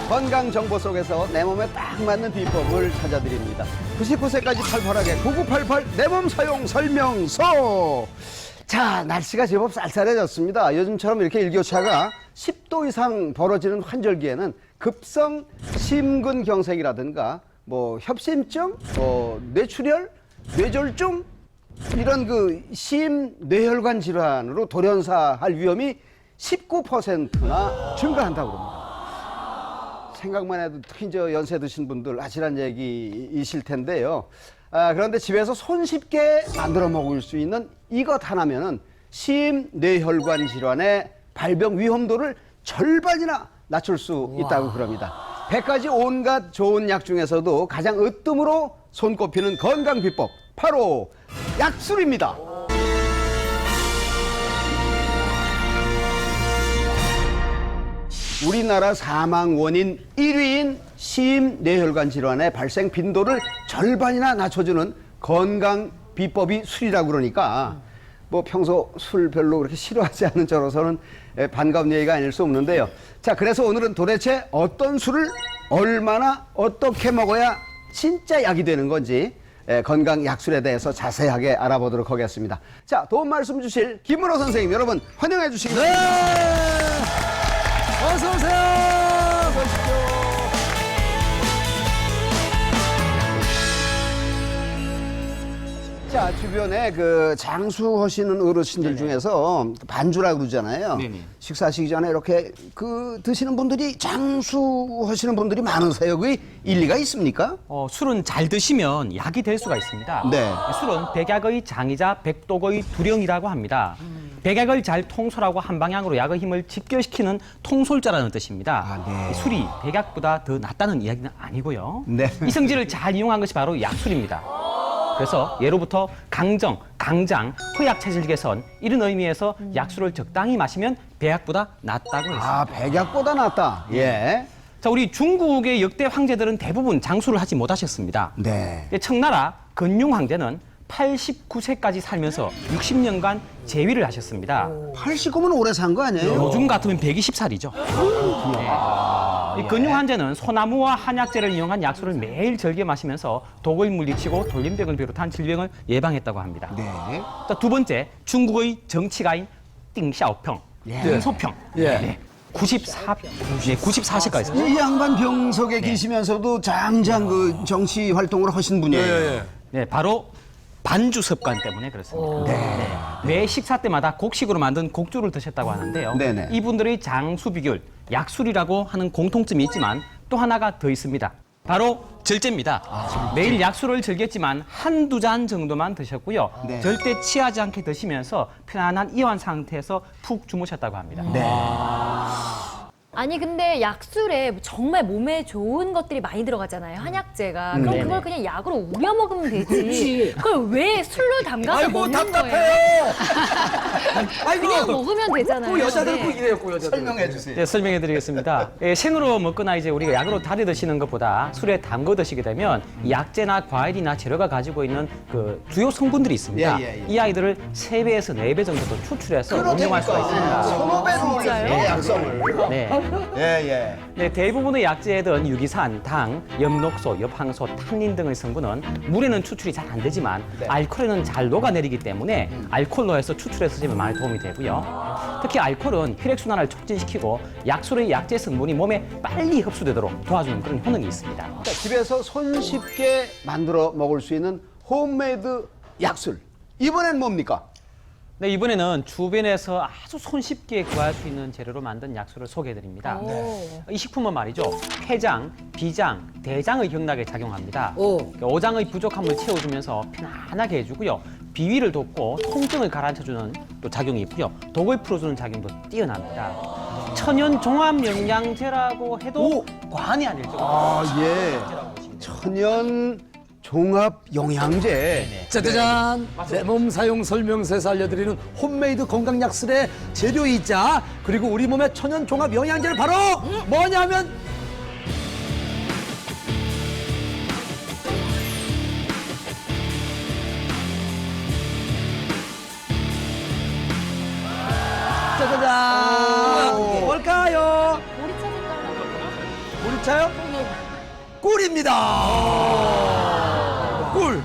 건강 정보 속에서 내 몸에 딱 맞는 비법을 찾아드립니다. 99세까지 팔팔하게 9988 내 몸 사용 설명서. 자, 날씨가 제법 쌀쌀해졌습니다. 요즘처럼 이렇게 일교차가 10도 이상 벌어지는 환절기에는 급성 심근경색이라든가 뭐 협심증, 뇌출혈, 뇌졸중 이런 그 심뇌혈관 질환으로 돌연사할 위험이 19%나 증가한다고 합니다. 생각만 해도 특히 저 연세 드신 분들 아찔한 얘기이실 텐데요. 그런데 집에서 손쉽게 만들어 먹을 수 있는 이것 하나면은 심뇌혈관 질환의 발병 위험도를 절반이나 낮출 수 있다고 그럽니다. 100가지 온갖 좋은 약 중에서도 가장 으뜸으로 손꼽히는 건강 비법, 바로 약술입니다. 우리나라 사망 원인 1위인 심뇌혈관 질환의 발생 빈도를 절반이나 낮춰주는 건강 비법이 술이라고 그러니까 뭐 평소 술 별로 그렇게 싫어하지 않은 저로서는 반가운 얘기가 아닐 수 없는데요. 자, 그래서 오늘은 도대체 어떤 술을 얼마나 어떻게 먹어야 진짜 약이 되는 건지 건강 약술에 대해서 자세하게 알아보도록 하겠습니다. 자, 도움 말씀 주실 김문호 선생님, 여러분 환영해 주시기 바랍니다. 어서 오세요. 자, 주변에 그 장수하시는 어르신들 중에서 반주라고 그러잖아요. 네네. 식사하시기 전에 이렇게 그 드시는 분들이 장수하시는 분들이 많으세요. 그게 일리가 있습니까? 술은 잘 드시면 약이 될 수가 있습니다. 네. 술은 백약의 장이자 백독의 두령이라고 합니다. 백약을 잘 통솔하고 한 방향으로 약의 힘을 집결시키는 통솔자라는 뜻입니다. 네. 술이 백약보다 더 낫다는 이야기는 아니고요. 네. 이 성질을 잘 이용한 것이 바로 약술입니다. 그래서 예로부터 강정, 강장, 허약 체질 개선 이런 의미에서 약술을 적당히 마시면 백약보다 낫다고 했습니다. 아, 백약보다 낫다. 예. 자, 우리 중국의 역대 황제들은 대부분 장수를 하지 못하셨습니다. 네. 청나라 근융 황제는 89세까지 살면서 60년간 재위를 하셨습니다. 89면 오래 산 거 아니에요? 요즘 같으면 120살이죠. 이 근융 황제는 소나무와 한약재를 이용한 약술을 매일 즐겨 마시면서 독을 물리치고 돌림병을 비롯한 질병을 예방했다고 합니다. 네. 자, 두 번째, 중국의 정치가인 띵샤오평, 띵소평. 예. 94세까지 살았어요. 이 양반 병석에 계시면서도 장장 그 정치 활동을 하신 분이에요. 네, 바로 반주 습관 때문에 그렇습니다. 네. 매 식사 때마다 곡식으로 만든 곡주를 드셨다고 하는데요. 네네. 이분들의 장수 비결, 약술이라고 하는 공통점이 있지만 또 하나가 더 있습니다. 바로 절제입니다. 매일 약술을 즐겼지만 한두 잔 정도만 드셨고요. 네. 절대 취하지 않게 드시면서 편안한 이완 상태에서 푹 주무셨다고 합니다. 아니 근데 약술에 정말 몸에 좋은 것들이 많이 들어가잖아요. 한약재가. 그럼 네네. 그걸 그냥 약으로 우려 먹으면 되지. 그렇지. 그걸 왜 술로 담가서 아이고 먹는 거예요? 답답해요. 아이고 그냥 먹으면 되잖아요. 꼭 여자들 네. 꼭 이래요, 꼭 여자들. 설명해 주세요. 네, 설명해 드리겠습니다. 생으로 먹거나 이제 우리가 약으로 달여 드시는 것보다 술에 담궈 드시게 되면 이 약재나 과일이나 재료가 가지고 있는 그 주요 성분들이 있습니다. 예. 이 아이들을 3배에서 4배 정도 더 추출해서 응용할 수가 있습니다. 선호배로 올려요, 약성을. 네. 예. 네, 대부분의 약재에는 유기산, 당, 엽록소, 엽황소, 탄닌 등의 성분은 물에는 추출이 잘 안 되지만 알코올에는 잘 녹아내리기 때문에 알코올로 해서 추출해서 쓰면 많이 도움이 되고요. 특히 알코올은 혈액순환을 촉진시키고 약술의 약재 성분이 몸에 빨리 흡수되도록 도와주는 그런 효능이 있습니다. 자, 집에서 손쉽게 만들어 먹을 수 있는 홈메이드 약술. 이번엔 뭡니까? 네, 이번에는 주변에서 아주 손쉽게 구할 수 있는 재료로 만든 약술을 소개해드립니다. 이 식품은 말이죠, 췌장, 비장, 대장의 경락에 작용합니다. 오장의 부족함을 채워주면서 편안하게 해주고요. 비위를 돋고 통증을 가라앉혀주는 또 작용이 있고요. 독을 풀어주는 작용도 뛰어납니다. 천연 종합 영양제라고 해도 과언이 아닐 정도로 아, 예. 천연 종합 영양제. 짜자잔! 내 몸 사용 설명서에서 알려드리는 홈메이드 건강 약술의 재료이자 그리고 우리 몸의 천연 종합 영양제는 바로 뭐냐면 짜자잔! 뭘까요? 보리차 색깔 나는 거? 진짜요? 꿀입니다. 꿀.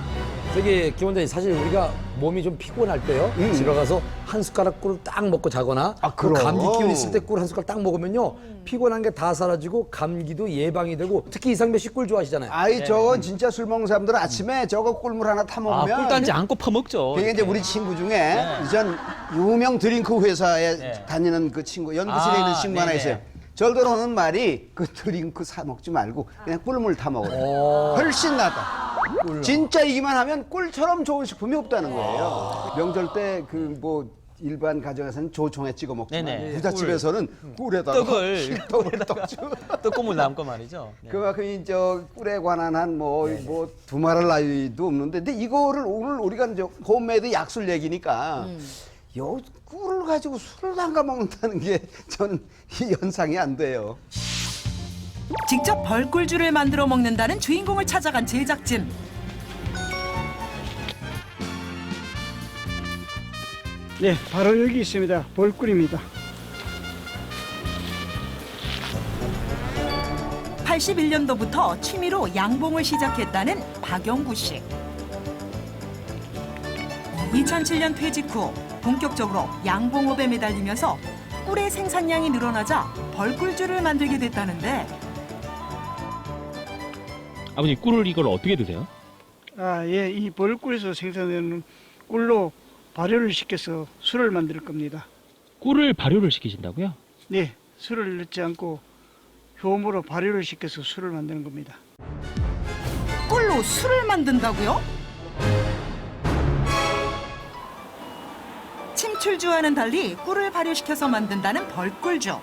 저기 김원장님, 사실 우리가 몸이 좀 피곤할 때요, 집에 가서 한 숟가락 꿀을 딱 먹고 자거나 그 그럼. 감기 기운 있을 때 꿀 한 숟가락 딱 먹으면요, 피곤한 게 다 사라지고 감기도 예방이 되고, 특히 이상배 씨 꿀 좋아하시잖아요. 아이 저건 진짜 술 먹는 사람들은 아침에 저거 꿀물 하나 타 아, 먹으면 꿀단지 안고 퍼먹죠. 그게 이제 우리 친구 중에 전 유명 드링크 회사에 네. 다니는 그 친구, 연구실에 있는 친구 하나 네네. 있어요. 절대로 하는 말이 그 드링크 사 먹지 말고 그냥 꿀물 타 먹어요. 훨씬 낫다. 진짜 이기만 하면 꿀처럼 좋은 식품이 없다는 거예요. 명절 때 그 뭐 일반 가정에서는 조청에 찍어 먹지만 네네. 부잣집에서는 꿀에다가 떡을 떡 떡고물 남고 말이죠. 네. 그만큼 저 꿀에 관한 한 뭐 두말할 나위도 없는데, 근데 이거를 오늘 우리가 이제 홈메이드 약술 얘기니까 요 꿀을 가지고 술을 담가 먹는다는 게 저는 이 연상이 안 돼요. 직접 벌꿀주를 만들어 먹는다는 주인공을 찾아간 제작진. 네, 바로 여기 있습니다. 벌꿀입니다. 81년도부터 취미로 양봉을 시작했다는 박영구 씨. 2007년 퇴직 후 본격적으로 양봉업에 매달리면서 꿀의 생산량이 늘어나자 벌꿀주를 만들게 됐다는데, 아버님 꿀을 이걸 어떻게 드세요? 아, 예, 이 벌꿀에서 생산되는 꿀로 발효를 시켜서 술을 만들 겁니다. 꿀을 발효를 시키신다고요? 네, 술을 넣지 않고 효모로 발효를 시켜서 술을 만드는 겁니다. 꿀로 술을 만든다고요? 침출주와는 달리 꿀을 발효시켜서 만든다는 벌꿀주.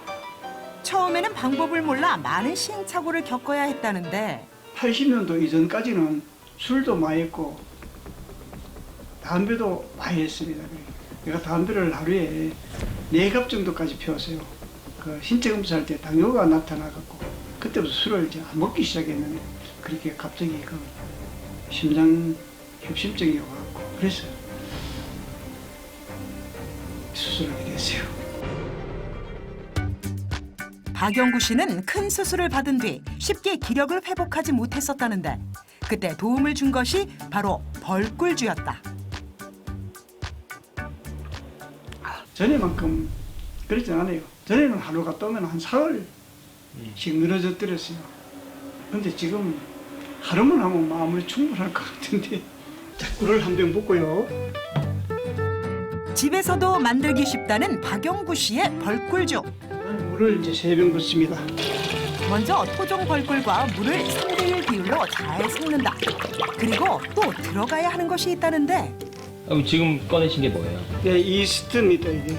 처음에는 방법을 몰라 많은 시행착오를 겪어야 했다는데, 80년도 이전까지는 술도 많이 했고 담배도 많이 했습니다. 내가 담배를 하루에 4갑 정도까지 피웠어요. 그 신체 검사할 때 당뇨가 나타나갖고 그때부터 술을 이제 안 먹기 시작했는데, 그렇게 갑자기 그 심장 협심증이 와갖고 그래서 수술을 하게 됐어요. 박영구 씨는 큰 수술을 받은 뒤 쉽게 기력을 회복하지 못했었다는데, 그때 도움을 준 것이 바로 벌꿀주였다. 전에만큼 그렇지 않아요. 전에는 하루 갔다 오면 한 사흘씩 늘어졌더랬어요. 근데 지금 하루만 하면 마음이 충분할 것 같은데. 자, 꿀을 한 병 붓고요. 집에서도 만들기 쉽다는 박영구 씨의 벌꿀주. 물을 이제 3병 붓습니다. 먼저 토종 벌꿀과 물을 3대1 비율로 잘 섞는다. 그리고 또 들어가야 하는 것이 있다는데, 지금 꺼내신 게 뭐예요? 네, 이스트입니다, 이게.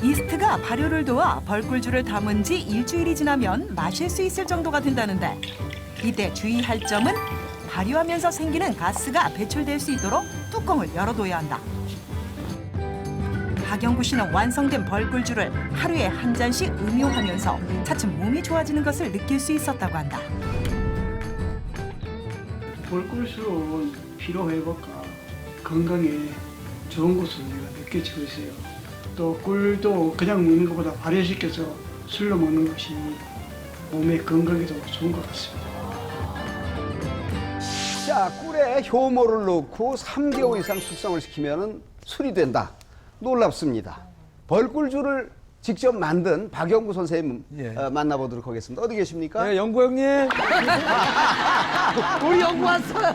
이스트가 발효를 도와 벌꿀주를 담은 지 일주일이 지나면 마실 수 있을 정도가 된다는데, 이때 주의할 점은 발효하면서 생기는 가스가 배출될 수 있도록 뚜껑을 열어둬야 한다. 박영구 씨는 완성된 벌꿀주를 하루에 한 잔씩 음용하면서 차츰 몸이 좋아지는 것을 느낄 수 있었다고 한다. 벌꿀술은 피로회복과 건강에 좋은 것으로 내가 느껴지고 있어요. 또 꿀도 그냥 먹는 것보다 발효시켜서 술로 먹는 것이 몸의 건강에도 좋은 것 같습니다. 자, 꿀에 효모를 넣고 3개월 이상 숙성을 시키면 술이 된다. 놀랍습니다. 벌꿀주를 직접 만든 박영구 선생님 만나보도록 하겠습니다. 어디 계십니까? 네, 영구 형님. 우리 영구 왔어요.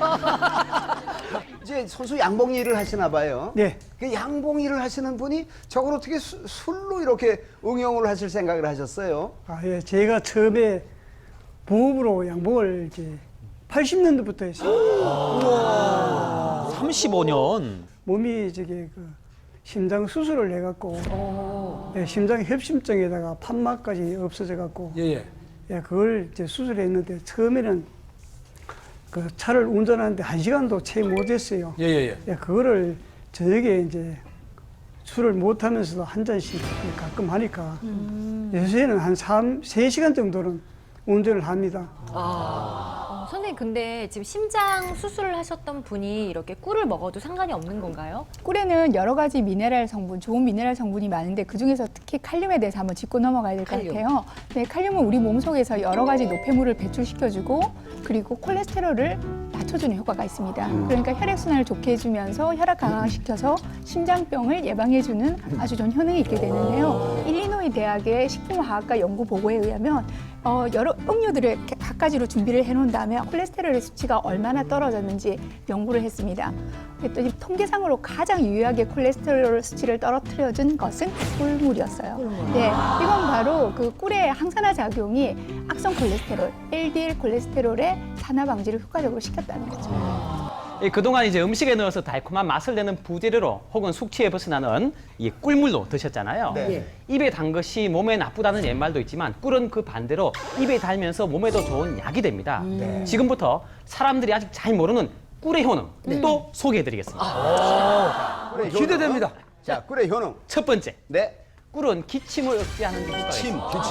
이제 선수 양봉 일을 하시나 봐요. 네. 그 양봉 일을 하시는 분이 저걸 어떻게 술로 이렇게 응용을 하실 생각을 하셨어요? 아, 예, 제가 처음에 부업으로 양봉을 이제 80년도부터 했어요. 35년. 몸이 저기 그 심장 수술을 해갖고 예, 심장 협심증에다가 판막까지 없어져갖고 예. 예, 그걸 이제 수술했는데 처음에는 그 차를 운전하는데 1시간도 채 못했어요. 예. 예, 그거를 저녁에 이제 술을 못하면서도 한 잔씩 가끔 하니까 요새는 한 3시간 정도는 운전을 합니다. 선생님 근데 지금 심장 수술을 하셨던 분이 이렇게 꿀을 먹어도 상관이 없는 건가요? 꿀에는 여러 가지 미네랄 성분, 좋은 미네랄 성분이 많은데 그중에서 특히 칼륨에 대해서 한번 짚고 넘어가야 될 것 같아요. 네, 칼륨은 우리 몸속에서 여러 가지 노폐물을 배출시켜주고 그리고 콜레스테롤을 낮춰주는 효과가 있습니다. 그러니까 혈액순환을 좋게 해주면서 혈압 강화시켜서 심장병을 예방해주는 아주 좋은 효능이 있게 되는데요. 일리노이 대학의 식품화학과 연구 보고에 의하면 여러 음료들을 갖가지로 준비를 해놓은 다음에 콜레스테롤의 수치가 얼마나 떨어졌는지 연구를 했습니다. 그랬더니 통계상으로 가장 유효하게 콜레스테롤 수치를 떨어뜨려준 것은 꿀물이었어요. 네, 이건 바로 그 꿀의 항산화 작용이 악성 콜레스테롤, LDL 콜레스테롤의 산화 방지를 효과적으로 시켰다는 거죠. 그동안 이제 음식에 넣어서 달콤한 맛을 내는 부재료로 혹은 숙취에 벗어나는 이 꿀물로 드셨잖아요. 입에 단 것이 몸에 나쁘다는 옛말도 있지만 꿀은 그 반대로 입에 달면서 몸에도 좋은 약이 됩니다. 지금부터 사람들이 아직 잘 모르는 꿀의 효능 또 소개해드리겠습니다. 꿀의 기대됩니다. 효능. 자, 꿀의 효능. 첫 번째, 네. 꿀은 기침을 억제하는 데 효과가 있습니다.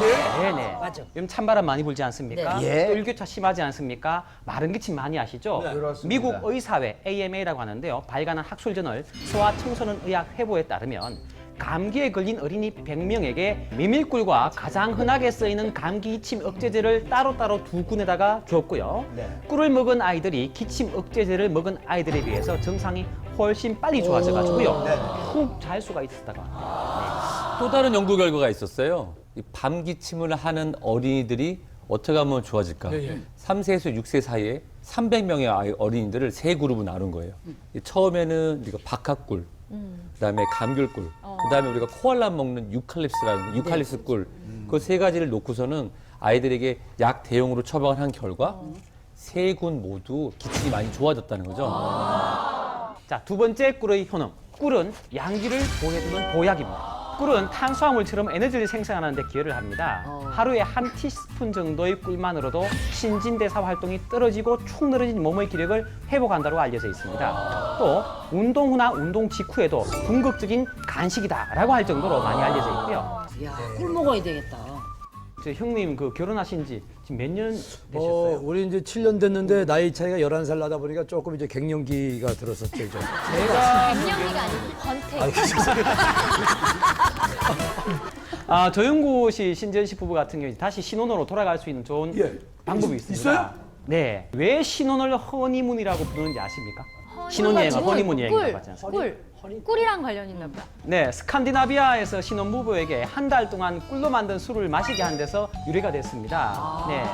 네네. 맞아. 요즘 찬바람 많이 불지 않습니까? 네. 예. 또 일교차 심하지 않습니까? 마른 기침 많이 하시죠? 그렇습니다. 미국 의사회 AMA라고 하는데요. 발간한 학술저널 소아청소년 의학 회보에 따르면 감기에 걸린 어린이 100명에게 메밀꿀과 가장 흔하게 쓰이는 감기 기침 억제제를 따로따로 두 군에다가 줬고요. 꿀을 먹은 아이들이 기침 억제제를 먹은 아이들에 비해서 증상이 훨씬 빨리 좋아져가지고요. 푹 잘 수가 있었다가. 또 다른 연구 결과가 있었어요. 이 밤 기침을 하는 어린이들이 어떻게 하면 좋아질까? 3세에서 6세 사이에 300명의 어린이들을 세 그룹으로 나눈 거예요. 처음에는 우리가 박하꿀, 그다음에 감귤꿀, 그다음에 우리가 코알라 먹는 유칼립스라는 유칼립스 꿀, 그 세 가지를 놓고서는 아이들에게 약 대용으로 처방을 한 결과 세 군 모두 기침이 많이 좋아졌다는 거죠. 자, 두 번째 꿀의 효능. 꿀은 양기를 보호해주는 보약입니다. 꿀은 탄수화물처럼 에너지를 생산하는 데 기여를 합니다. 하루에 한 티스푼 정도의 꿀만으로도 신진대사 활동이 떨어지고 축 늘어진 몸의 기력을 회복한다고 알려져 있습니다. 또 운동 후나 운동 직후에도 궁극적인 간식이다라고 할 정도로 많이 알려져 있고요. 야, 꿀 먹어야 되겠다. 저 형님 그 결혼하신 지 지금 몇 년 되셨어요? 우리 이제 7년 됐는데 나이 차이가 11살 나다 보니까 조금 이제 갱년기가 들었었죠. 이제. 갱년기가 아니고 권태. 조영구 씨, 신지연 씨 부부 같은 경우 다시 신혼으로 돌아갈 수 있는 좋은 방법이 있습니다. 있어요? 네. 왜 신혼을 허니문이라고 부르는지 아십니까? 신혼여행은 허니문 여행이라고 하지 않습니까? 꿀이랑 관련이 있나 보다. 네, 스칸디나비아에서 신혼부부에게 한 달 동안 꿀로 만든 술을 마시게 한 데서 유래가 됐습니다. 네,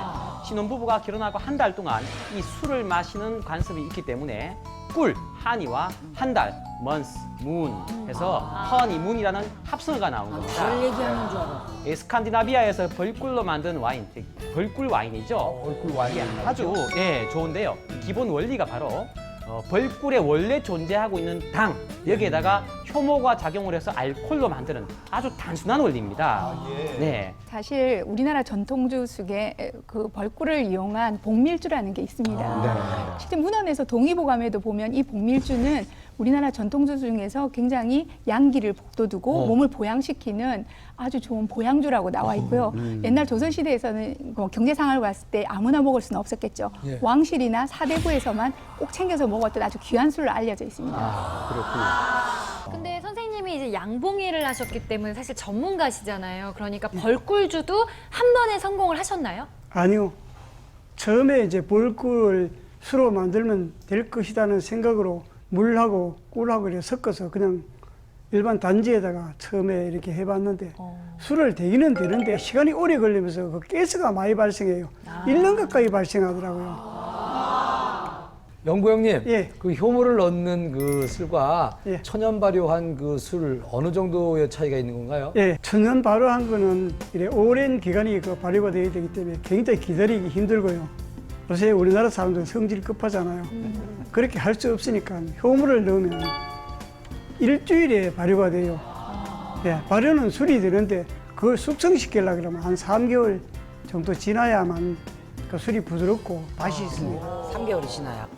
신혼부부가 결혼하고 한 달 동안 이 술을 마시는 관습이 있기 때문에 꿀, 하니와 한 달, month, moon 해서 허니문이라는 합성어가 나온 겁니다. 별 얘기하는 줄 알아. 이 스칸디나비아에서 벌꿀로 만든 와인, 즉 벌꿀 와인이죠. 벌꿀 와인이 아주 좋은데요. 기본 원리가 바로 벌꿀에 원래 존재하고 있는 당 여기에다가 효모가 작용을 해서 알코올로 만드는 아주 단순한 원리입니다. 네. 사실 우리나라 전통주 속에 그 벌꿀을 이용한 복밀주라는 게 있습니다. 실제 문헌에서 동의보감에도 보면 이 복밀주는 우리나라 전통주 중에서 굉장히 양기를 북돋우고 몸을 보양시키는 아주 좋은 보양주라고 나와 있고요. 옛날 조선시대에서는 뭐 경제상을 봤을 때 아무나 먹을 수는 없었겠죠. 왕실이나 사대부에서만 꼭 챙겨서 먹었던 아주 귀한 술로 알려져 있습니다. 근데 선생님이 이제 양봉일을 하셨기 때문에 사실 전문가시잖아요. 그러니까 벌꿀주도 한 번에 성공을 하셨나요? 아니요. 처음에 이제 벌꿀을 수로 만들면 될 것이라는 생각으로 물하고 꿀하고 이렇게 섞어서 그냥 일반 단지에다가 처음에 이렇게 해봤는데 술을 되기는 되는데 시간이 오래 걸리면서 그 가스가 많이 발생해요. 1년 가까이 발생하더라고요. 영구 형님, 예. 그 효모를 넣는 그 술과 예. 천연 발효한 그 술 어느 정도의 차이가 있는 건가요? 예, 천연 발효한 거는 이래 오랜 기간이 그 발효가 되어야 되기 때문에 굉장히 기다리기 힘들고요. 요새 우리나라 사람들은 성질이 급하잖아요. 그렇게 할 수 없으니까 효모를 넣으면 일주일에 발효가 돼요. 예, 발효는 술이 되는데 그걸 숙성시키려고 그러면 한 3개월 정도 지나야만 그 술이 부드럽고 맛이 있습니다. 3개월이 지나야.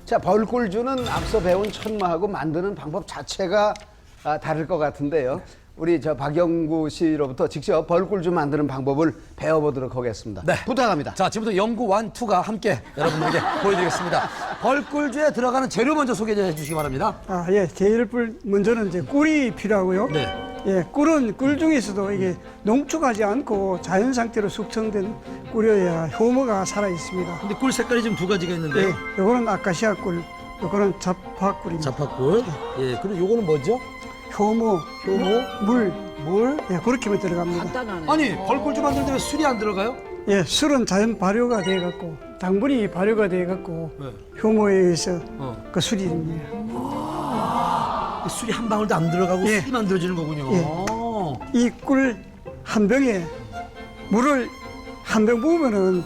자, 벌꿀주는 앞서 배운 천마하고 만드는 방법 자체가 다를 것 같은데요. 우리 저 박영구 씨로부터 직접 벌꿀주 만드는 방법을 배워보도록 하겠습니다. 네. 부탁합니다. 자, 지금부터 연구 1, 2가 함께 여러분들에게 보여드리겠습니다. 벌꿀주에 들어가는 재료 먼저 소개해 주시기 바랍니다. 예, 제일 먼저는 이제 꿀이 필요하고요. 네. 예, 꿀은 꿀 중에서도 이게 농축하지 않고 자연 상태로 숙성된 꿀이어야 효모가 살아 있습니다. 근데 꿀 색깔이 지금 두 가지가 있는데요. 예, 요거는 아카시아 꿀, 요거는 자파꿀입니다. 자파꿀. 예, 그리고 요거는 뭐죠? 효모, 물, 물. 예, 그렇게만 들어갑니다. 간단하네. 아니, 벌꿀주 만드는데 왜 술이 안 들어가요? 예, 술은 자연 발효가 돼 갖고 당분이 발효가 돼 갖고 네. 효모에 의해서 그 술이 됩니다. 술이 한 방울도 안 들어가고 예. 술이 만들어지는 거군요. 예. 이 꿀 한 병에 물을 한 병 부으면은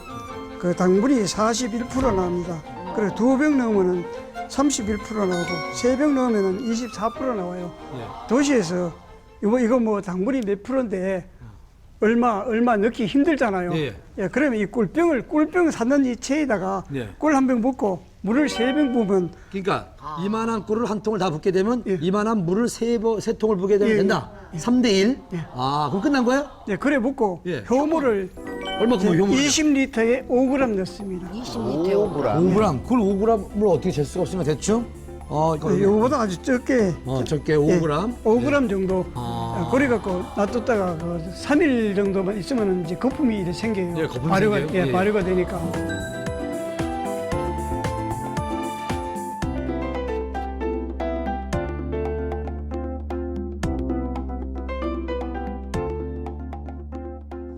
그 당분이 41% 나옵니다. 그리고 2병 넣으면은 31% 나오고 3병 넣으면은 24% 나와요. 도시에서 이거 뭐 당분이 몇 프로인데 얼마 넣기 힘들잖아요. 예. 예, 그러면 이 꿀병 샀는 이 체에다가 예. 꿀 한 병 붓고 물을 3병 부으면 그러니까 이만한 꿀을 한 통을 다 붓게 되면 예. 이만한 물을 세 통을 부게 되면 예, 된다. 예. 3대1. 예. 아, 그럼 끝난 거예요? 예, 그래 붓고 예. 효모를 얼마큼 효모? 20리터에 5g 넣습니다. 20리터. 5g. 꿀 5g을 어떻게 잴 수가 없으니까 대충. 이거 이거보다 아주 적게 적게 5g. 예, 5g 정도 아. 그래갖고 놔뒀다가 3일 정도만 있으면 이제 거품이 이렇게 생겨요. 예, 거품이 발효가, 생겨요? 예. 발효가 되니까.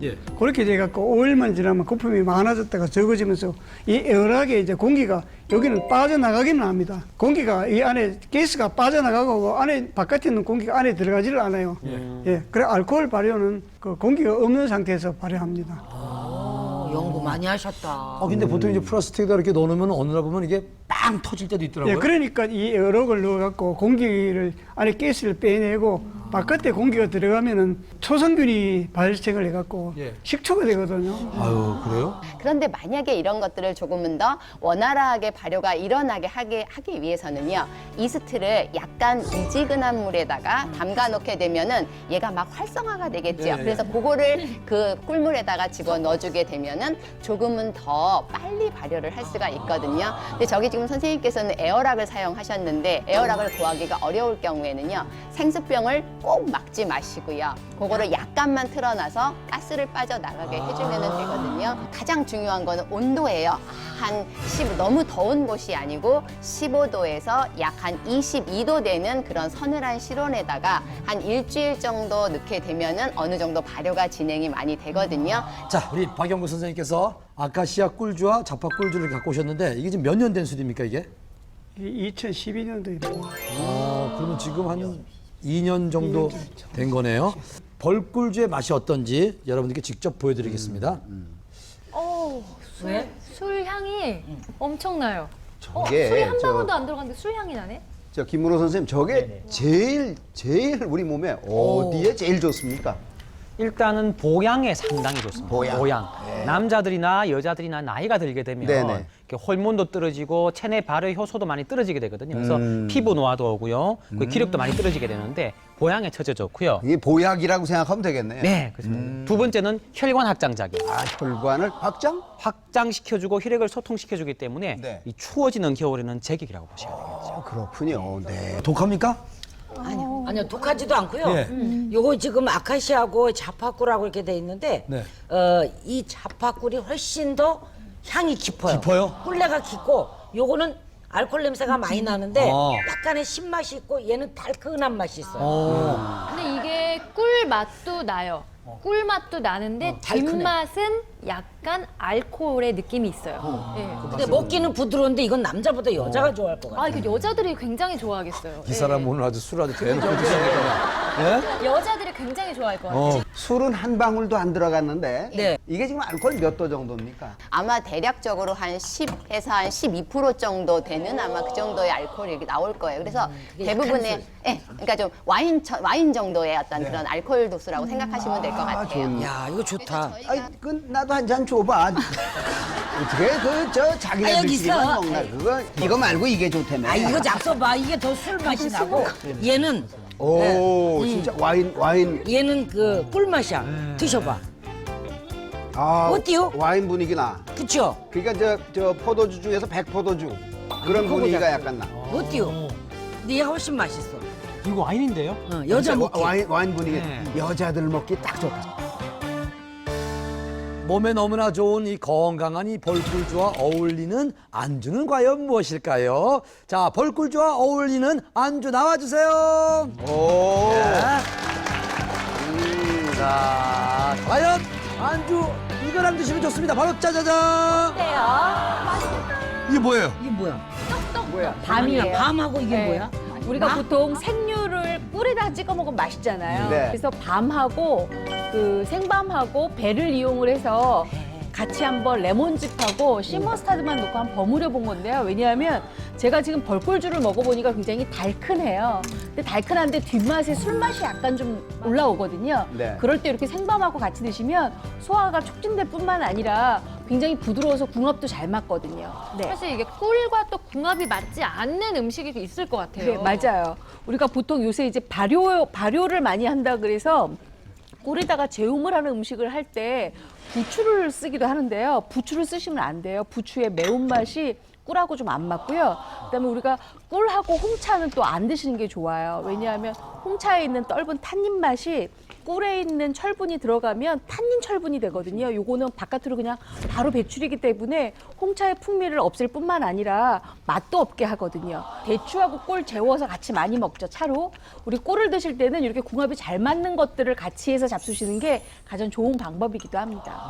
예. 그렇게 돼갖고 5일만 지나면 거품이 많아졌다가 적어지면서 이 에어락에 이제 공기가 여기는 빠져나가기는 합니다. 공기가 이 안에 가스가 빠져나가고 안에 바깥에 있는 공기가 안에 들어가지를 않아요. 예. 그래 알코올 발효는 그 공기가 없는 상태에서 발효합니다. 연구 많이 하셨다. 근데 보통 이제 플라스틱에다 이렇게 넣어놓으면 어느 날 보면 이게 빵 터질 때도 있더라고요. 예, 그러니까 이 에어락을 넣어갖고 공기를 안에 가스를 빼내고 바깥에 공기가 들어가면은 초성균이 발생을 해갖고 예. 식초가 되거든요. 아유, 그래요? 그런데 만약에 이런 것들을 조금은 더 원활하게 발효가 일어나게 하기 위해서는요, 이스트를 약간 미지근한 물에다가 담가 놓게 되면은 얘가 막 활성화가 되겠죠. 예. 그래서 그거를 그 꿀물에다가 집어 넣어주게 되면은 조금은 더 빨리 발효를 할 수가 있거든요. 근데 저기 지금 선생님께서는 에어락을 사용하셨는데 에어락을 구하기가 어려울 경우에는요, 생수병을 꼭 막지 마시고요. 그거를 약간만 틀어놔서 가스를 빠져나가게 해주면 되거든요. 가장 중요한 거는 온도예요. 너무 더운 곳이 아니고 15도에서 약 한 22도 되는 그런 서늘한 실온에다가 한 일주일 정도 넣게 되면은 어느 정도 발효가 진행이 많이 되거든요. 자, 우리 박영구 선생님께서 아카시아 꿀주와 자파 꿀주를 갖고 오셨는데 이게 지금 몇 년 된 술입니까, 이게? 2012년도입니다. 그러면 지금 한 2년 정도 된 거네요. 벌꿀주의 맛이 어떤지 여러분들께 직접 보여드리겠습니다. 술 향이 엄청나요. 저게 술이 한 저- 방울도 안 들어갔는데 술 향이 나네? 저 김문호 선생님, 저게 제일 우리 몸에 어디에 제일 좋습니까? 일단은 보양에 상당히 좋습니다. 보양. 남자들이나 여자들이나 나이가 들게 되면 네네. 이렇게 호르몬도 떨어지고 체내 발효 효소도 많이 떨어지게 되거든요. 그래서 피부 노화도 오고요. 그 기력도 많이 떨어지게 되는데 보양에 처져 좋고요. 이게 보약이라고 생각하면 되겠네요. 네, 그렇습니다. 두 번째는 혈관 확장작용. 혈관을 확장? 확장시켜주고 혈액을 소통시켜주기 때문에 네. 이 추워지는 겨울에는 제격이라고 보셔야 되겠죠. 그렇군요. 네. 독합니까? 아니요, 독하지도 않고요. 예. 요거 지금 아카시아하고 자파꿀하고 이렇게 돼 있는데 네. 이 자파꿀이 훨씬 더 향이 깊어요. 깊어요? 꿀내가 깊고 요거는 알코올 냄새가 많이 나는데 아. 약간의 신맛이 있고 얘는 달큰한 맛이 있어요. 근데 이게 꿀 맛도 나요. 꿀 맛도 나는데 달큰해. 뒷맛은 약간 알코올의 느낌이 있어요. 예. 근데 먹기는 부드러운데 이건 남자보다 여자가 좋아할 것 같아요. 아, 이거 여자들이 굉장히 좋아하겠어요. 이 사람 오늘 아주 술 아주 대놓고 드시니까. 예. 여자들이 굉장히 좋아할 것 같아요. 술은 한 방울도 안 들어갔는데 네. 이게 지금 알코올 몇 도 정도입니까? 아마 대략적으로 한 10에서 한 12% 정도 되는 아마 그 정도의 알코올이 나올 거예요. 그래서 대부분의, 그러니까 좀 와인 정도의 어떤 그런 알코올 도수라고 생각하시면 될 것 같아요. 야, 이거 좋다. 아이, 나도 한 잔 줘봐. 어떻게 자기네들끼리만 있어. 먹나? 이거 말고 이게 좋다며. 아, 이거 잡숴봐. 이게 더 술 맛이 나고 얘는 오, 진짜 와인. 얘는 그 꿀맛이야. 드셔봐. 아, 어때요? 와인 분위기나. 그쵸? 그러니까 저 포도주 중에서 백포도주 그런 분위기가 약간 나. 어때요? 근데 얘가 훨씬 맛있어. 이거 와인인데요? 여자 진짜 먹기. 와인 분위기. 네. 여자들 먹기 딱 좋다. 몸에 너무나 좋은 이 건강한 이 벌꿀주와 어울리는 안주는 과연 무엇일까요? 자, 벌꿀주와 어울리는 안주 나와주세요. 오. 자, 과연 안주 이거랑 드시면 좋습니다. 바로 짜자잔. 이게 뭐예요? 이게 뭐야? 뭐야? 밤이에요. 밤하고 이게 네. 뭐야? 우리가 보통 생류를 꿀에다 찍어 먹으면 맛있잖아요. 네. 그래서 밤하고 그 생밤하고 배를 이용을 해서 같이 한번 레몬즙하고 씨머스타드만 넣고 한번 버무려 본 건데요. 왜냐하면 제가 지금 벌꿀주를 먹어보니까 굉장히 달큰해요. 근데 달큰한데 뒷맛에 술맛이 약간 좀 올라오거든요. 네. 그럴 때 이렇게 생밤하고 같이 드시면 소화가 촉진될 뿐만 아니라 굉장히 부드러워서 궁합도 잘 맞거든요. 네. 사실 이게 꿀과 또 궁합이 맞지 않는 음식이 있을 것 같아요. 네, 맞아요. 우리가 보통 요새 이제 발효를 많이 한다 그래서 꿀에다가 재움을 하는 음식을 할 때 부추를 쓰기도 하는데요. 부추를 쓰시면 안 돼요. 부추의 매운맛이 꿀하고 좀 안 맞고요. 그다음에 우리가 꿀하고 홍차는 또 안 드시는 게 좋아요. 왜냐하면 홍차에 있는 떫은 탄닌 맛이 꿀에 있는 철분이 들어가면 탄닌 철분이 되거든요. 요거는 바깥으로 그냥 바로 배출이기 때문에 홍차의 풍미를 없앨 뿐만 아니라 맛도 없게 하거든요. 대추하고 꿀 재워서 같이 많이 먹죠, 차로. 우리 꿀을 드실 때는 이렇게 궁합이 잘 맞는 것들을 같이 해서 잡수시는 게 가장 좋은 방법이기도 합니다.